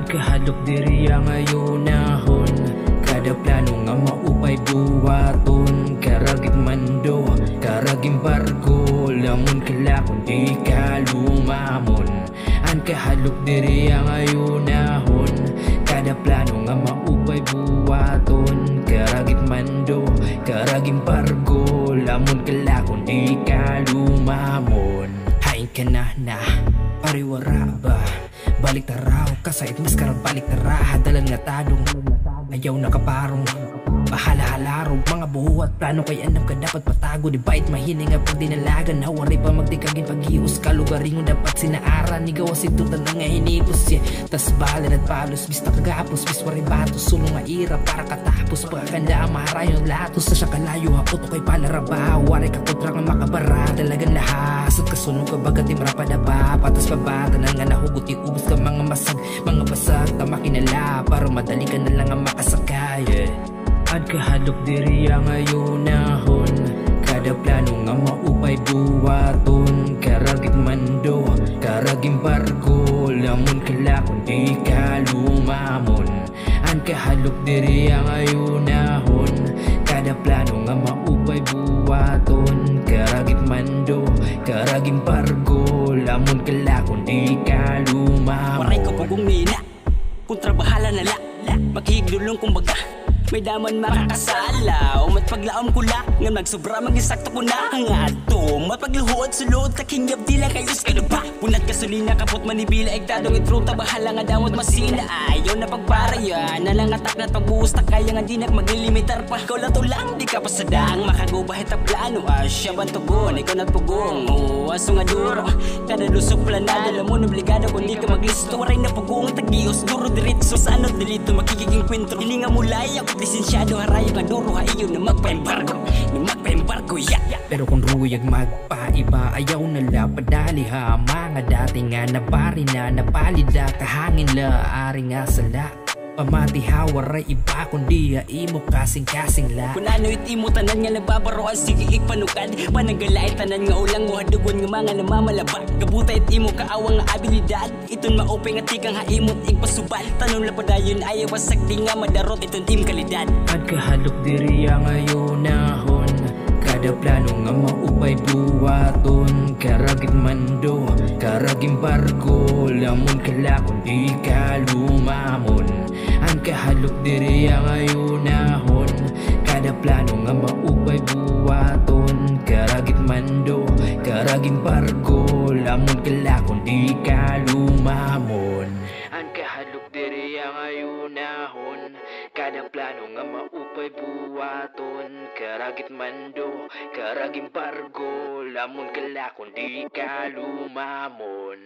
kahalok diri ang ayunahon, kada plano nga maupay buwaton. Karagit mando, karaging barko, lamon kalakon di ka lumamon. An kahalok diri ang ayunahon, kada plano nga maupay buwaton. Karagit mando, karaging barko, lamon kalakon di ka lumamon. Hain ka na pariwara ba? Balik taraw, kasait mas karang balik tara. Hadalan nga tadong, ayaw nakaparong. Bahala-halarog, mga buhat plano kay anam ka dapat patago. Di bait mahining nga pag dinalagan, hawari pa magdikagin pag-ius ka. Lugaring mo dapat sinaaran, nigaw asitutan na nga hinipos tas balan at palos, bis nakagapos, bis waribatos. Sulong nga ira para katapos, pagkakanda ang maharayon latos. Sa siya kalayo, hapot o kay palaraba, waray ka kontra nga makabara. Talagang lahas at kasunong ka bagat imra pa na ba? Patas pa ba, tanan nga nahugot iubos ka mga masag, mga basag. Tama kinala, para madali ka na lang ang makasakay. At kahalok diri ang ayunahon, kada plano nga maupay buwaton. Karagit mando, karaging barko, lamon kalakon di ka lumamon. An kahalok diri ang ayunahon, kada plano nga maupay buwaton. Karagit mando, karaging barko, lamon kalakon di ka lumamon. Waray ko pugong nina, kontra bahala na la, maghigdulong kumbaga. May daman makakasala o matpaglaom ko la, nga nagsobra mag-isakto ko na. Ang ato mapagluhod sulod takingab di lang kayos ka pa. Punat gasolina kapot manibila egtadong itruta, bahala nga damot masina. Ayaw na pagparaya na lang atak na pagbuhos ta, kaya nga di maglilimitar pa. Ikaw lang to lang di ka pasadang makagubahit ang plano. Asya bantugon, ikaw nagpugong aso nga duro, kada lusok planado. Lamon obligado kung di ka maglisto, waray na pugong tagios duro diritso. Sa ano dilito makikiging kwentro, hindi nga mulay ako lisensyado, harayo nga duro, haiyo na magpa-embargo, Pero kung ruyag magpaiba, ayaw na la padali ha. Mga dati nga nabari na napalida, kahangin la ari nga sala. Pamati hawaray iba kundi imo kasing-kasing la. Kung ano imo tanan nga nagbabaroan, sige ikpanukad. Pananggalay tanan nga ulang wahadugon nga mga namamalabak. Gabutay imo kaawang nga abilidad, iton maupay nga tikang haimot igpasubal. Tanong lapadayon ayaw wasag di nga madarot, iton im kalidad. At kahalok diri ang ayunahon, kada plano nga maupay buwaton. Karagit mando, karaging barko, lamon kalakon di ka lumamon. Ang kahalok diri ang ayunahon, kada plano nga maupay buwaton. Karagit mando, karaging barko, lamon kalakon di ka lumamon. Ang kahalok diri ang ayunahon, kada plano nga maupay buwaton. Karagit mando, karaging barko, lamon kalakon di ka lumamon.